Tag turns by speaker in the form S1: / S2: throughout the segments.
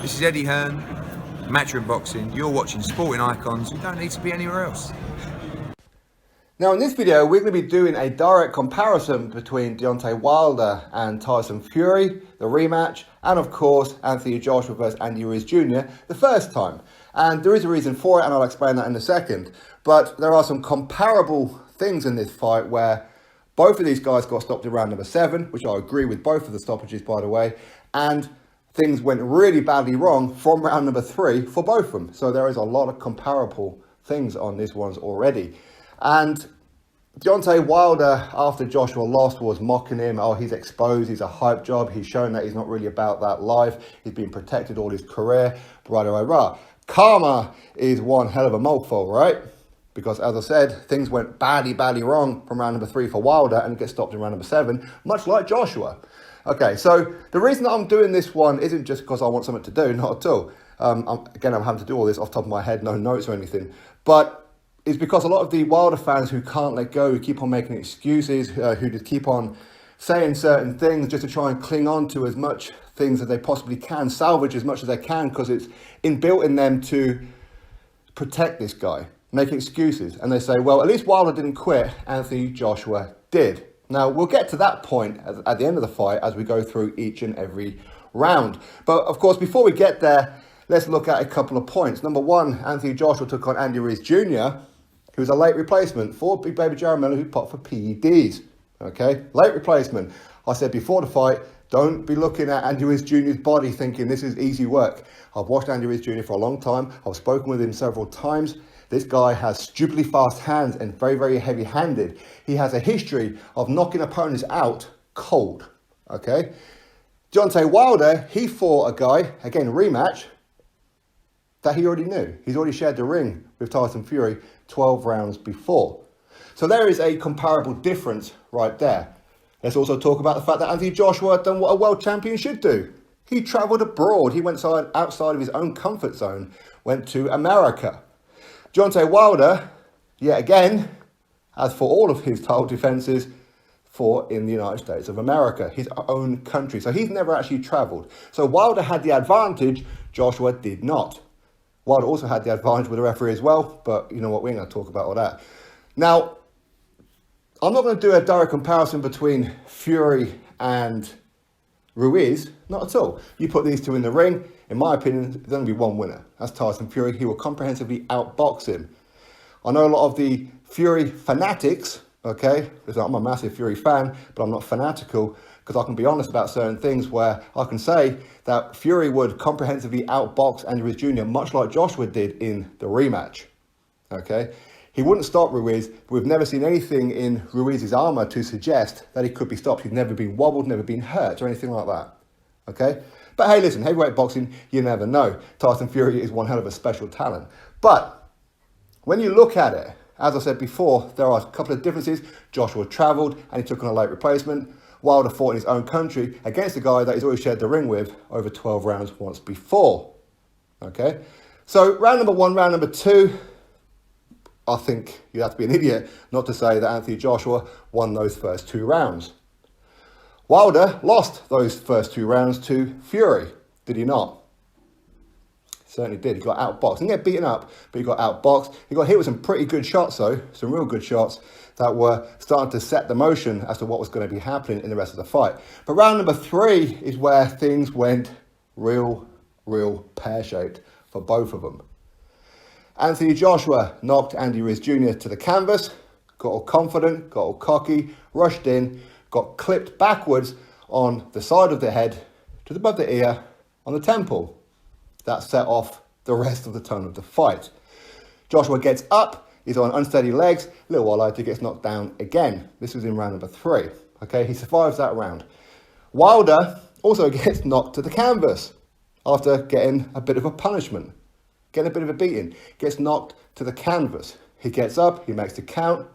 S1: This is Eddie Hearn, Matchroom Boxing. You're watching Sporting Icons. You don't need to be anywhere else.
S2: Now in this video, we're going to be doing a direct comparison between Deontay Wilder and Tyson Fury, the rematch, and of course, Anthony Joshua versus Andy Ruiz Jr., the first time. And there is a reason for it, and I'll explain that in a second. But there are some comparable things in this fight where both of these guys got stopped in round number 7, which I agree with both of the stoppages, by the way, and things went really badly wrong from round number 3 for both of them. So there is a lot of comparable things on this one already. And Deontay Wilder, after Joshua lost, was mocking him. Oh, he's exposed, he's a hype job, he's shown that he's not really about that life, he's been protected all his career, rah. Karma is one hell of a mouthful, right? Because as I said, things went badly wrong from round number 3 for Wilder and gets stopped in round number 7, much like Joshua. Okay, so the reason that I'm doing this one isn't just because I want something to do, not at all. I'm having to do all this off the top of my head, no notes or anything. But it's because a lot of the Wilder fans who can't let go, who keep on making excuses, who just keep on saying certain things just to try and cling on to as much things as they possibly can, salvage as much as they can, because it's inbuilt in them to protect this guy, making excuses. And they say, well, at least Wilder didn't quit, Anthony Joshua did. Now, we'll get to that point at the end of the fight as we go through each and every round. But, of course, before we get there, let's look at a couple of points. Number one, Anthony Joshua took on Andy Ruiz Jr., who was a late replacement for Big Baby Jared Miller, who popped for PEDs. Okay, late replacement. I said before the fight, don't be looking at Andy Ruiz Jr.'s body thinking this is easy work. I've watched Andy Ruiz Jr. for a long time. I've spoken with him several times. This guy has stupidly fast hands and very heavy-handed. He has a history of knocking opponents out cold, okay? Deontay Wilder, he fought a guy, again, rematch, that he already knew. He's already shared the ring with Tyson Fury 12 rounds before. So there is a comparable difference right there. Let's also talk about the fact that Anthony Joshua done what a world champion should do. He travelled abroad. He went outside of his own comfort zone, went to America. Deontay Wilder, yet again, as for all of his title defences, fought in the United States of America, his own country. So he's never actually travelled. So Wilder had the advantage, Joshua did not. Wilder also had the advantage with the referee as well, but you know what, we ain't going to talk about all that. Now, I'm not going to do a direct comparison between Fury and Ruiz, not at all. You put these two in the ring, in my opinion, there's only be one winner. That's Tyson Fury. He will comprehensively outbox him. I know a lot of the Fury fanatics, okay, because I'm a massive Fury fan, but I'm not fanatical, because I can be honest about certain things where I can say that Fury would comprehensively outbox Andy Ruiz Jr. much like Joshua did in the rematch, okay? He wouldn't stop Ruiz, but we've never seen anything in Ruiz's armour to suggest that he could be stopped. He's never been wobbled, never been hurt or anything like that, okay? But hey, listen, heavyweight boxing, you never know. Tyson Fury is one hell of a special talent. But when you look at it, as I said before, there are a couple of differences. Joshua travelled and he took on a late replacement. Wilder fought in his own country against a guy that he's always shared the ring with over 12 rounds once before. Okay? So round number 1, round number 2, I think you have to be an idiot not to say that Anthony Joshua won those first 2 rounds. Wilder lost those first 2 rounds to Fury, did he not? Certainly did. He got outboxed. He didn't get beaten up, but he got outboxed. He got hit with some pretty good shots, though, some real good shots that were starting to set the motion as to what was going to be happening in the rest of the fight. But round number 3 is where things went real pear-shaped for both of them. Anthony Joshua knocked Andy Ruiz Jr. to the canvas, got all confident, got all cocky, rushed in, got clipped backwards on the side of the head, just above the ear, on the temple. That set off the rest of the tone of the fight. Joshua gets up, he's on unsteady legs, a little while later he gets knocked down again. This was in round number 3. Okay, he survives that round. Wilder also gets knocked to the canvas after getting a bit of a punishment, getting a bit of a beating, gets knocked to the canvas. He gets up, he makes the count,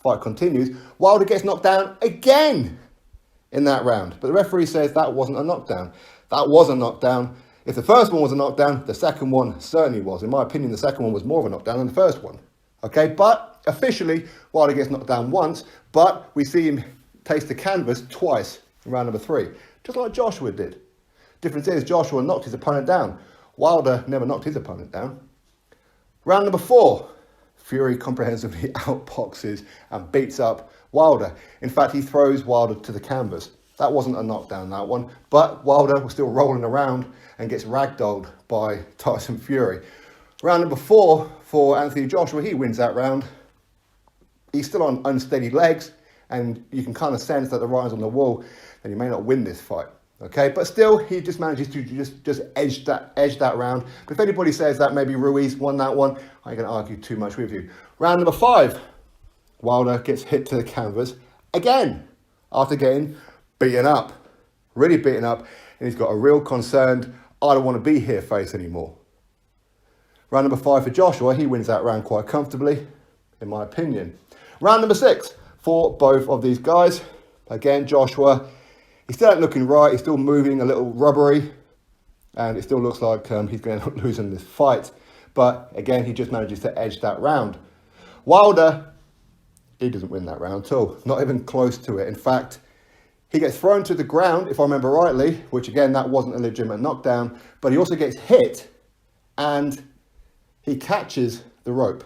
S2: fight continues. Wilder gets knocked down again in that round. But the referee says that wasn't a knockdown. That was a knockdown. If the first one was a knockdown, the second one certainly was. In my opinion, the second one was more of a knockdown than the first one. Okay, but officially, Wilder gets knocked down once, but we see him taste the canvas twice in round number 3, just like Joshua did. Difference is Joshua knocked his opponent down. Wilder never knocked his opponent down. Round number 4, Fury comprehensively outboxes and beats up Wilder. In fact, he throws Wilder to the canvas. That wasn't a knockdown, that one, but Wilder was still rolling around and gets ragdolled by Tyson Fury. Round number 4 for Anthony Joshua, he wins that round. He's still on unsteady legs, and you can kind of sense that the writing's on the wall, and he may not win this fight. Okay, but still, he just manages to just edge that round. But if anybody says that maybe Ruiz won that one, I ain't going to argue too much with you. Round number 5, Wilder gets hit to the canvas again after getting beaten up, really beaten up, and he's got a real concerned, I don't want to be here face anymore. Round number 5 for Joshua, he wins that round quite comfortably, in my opinion. Round number 6 for both of these guys. Again, Joshua, he's still not looking right, he's still moving a little rubbery, and it still looks like he's going to end up losing this fight. But again, he just manages to edge that round. Wilder, he doesn't win that round at all, not even close to it. In fact, he gets thrown to the ground, if I remember rightly, which again, that wasn't a legitimate knockdown, but he also gets hit and he catches the rope.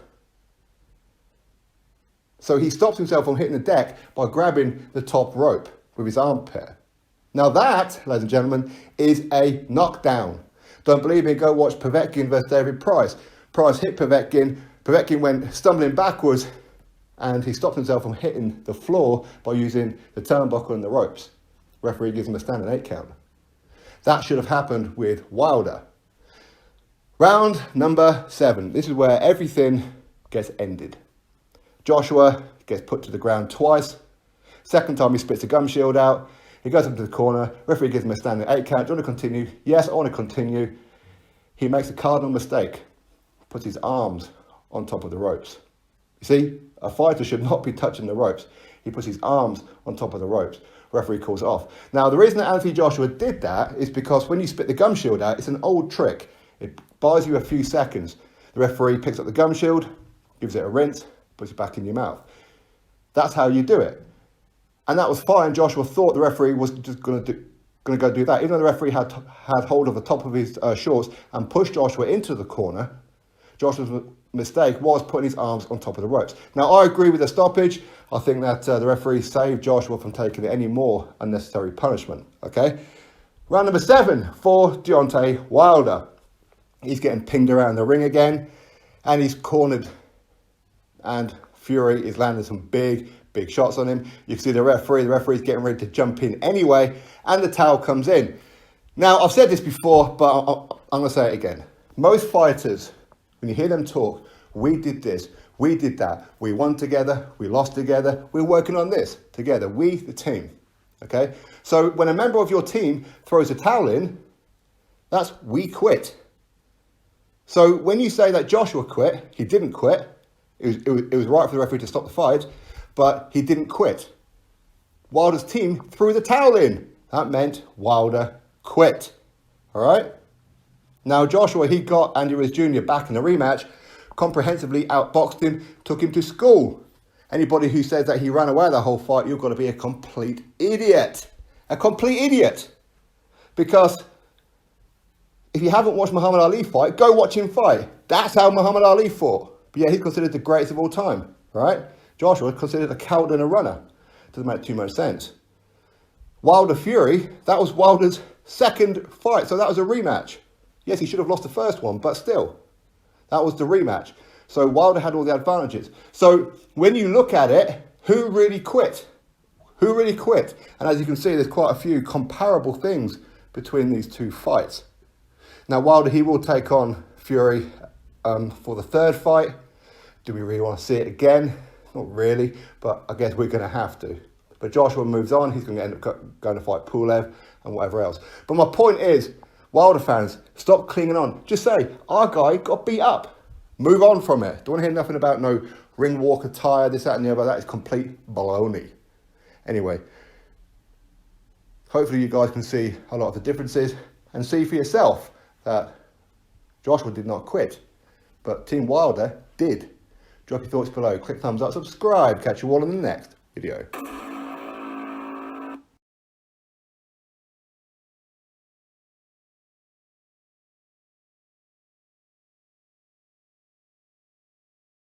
S2: So he stops himself from hitting the deck by grabbing the top rope with his armpit. Now that, ladies and gentlemen, is a knockdown. Don't believe me, go watch Povetkin versus David Price. Price hit Povetkin, Povetkin went stumbling backwards, and he stopped himself from hitting the floor by using the turnbuckle and the ropes. Referee gives him a standing 8 count. That should have happened with Wilder. Round number 7. This is where everything gets ended. Joshua gets put to the ground twice. Second time he spits a gum shield out. He goes up to the corner. Referee gives him a standing 8 count. Do you want to continue? Yes, I want to continue. He makes a cardinal mistake. Puts his arms on top of the ropes. You see, a fighter should not be touching the ropes. He puts his arms on top of the ropes. Referee calls it off. Now, the reason that Anthony Joshua did that is because when you spit the gum shield out, it's an old trick. It buys you a few seconds. The referee picks up the gum shield, gives it a rinse, puts it back in your mouth. That's how you do it. And that was fine. Joshua thought the referee was just going to go do that. Even though the referee had hold of the top of his shorts and pushed Joshua into the corner, Joshua's mistake was putting his arms on top of the ropes. Now, I agree with the stoppage. I think that the referee saved Joshua from taking any more unnecessary punishment. Okay? Round number 7 for Deontay Wilder. He's getting pinged around the ring again, and he's cornered. And Fury is landing some big shots on him. You can see the referee's getting ready to jump in anyway, and the towel comes in. Now, I've said this before, but I'm going to say it again. Most fighters, when you hear them talk, we did this, we did that, we won together, we lost together, we're working on this together, we, the team, okay? So when a member of your team throws a towel in, that's we quit. So when you say that Joshua quit, he didn't quit. It was right for the referee to stop the fight, but he didn't quit. Wilder's team threw the towel in. That meant Wilder quit. All right? Now, Joshua, he got Andy Ruiz Jr. back in the rematch, comprehensively outboxed him, took him to school. Anybody who says that he ran away that whole fight, you've got to be a complete idiot. A complete idiot. Because if you haven't watched Muhammad Ali fight, go watch him fight. That's how Muhammad Ali fought. But yeah, he's considered the greatest of all time, right? Joshua is considered a coward and a runner. Doesn't make too much sense. Wilder Fury, that was Wilder's second fight, so that was a rematch. Yes, he should have lost the first one, but still, that was the rematch. So Wilder had all the advantages. So when you look at it, who really quit? Who really quit? And as you can see, there's quite a few comparable things between these two fights. Now, Wilder, he will take on Fury for the third fight. Do we really want to see it again? Not really, but I guess we're going to have to. But Joshua moves on. He's going to end up going to fight Pulev and whatever else. But my point is, Wilder fans, stop clinging on. Just say, our guy got beat up. Move on from it. Don't want to hear nothing about no ring walk attire, this, that, and the other. That is complete baloney. Anyway, hopefully you guys can see a lot of the differences and see for yourself that Joshua did not quit, but Team Wilder did. Drop your thoughts below, click thumbs up, subscribe. Catch you all in the next video.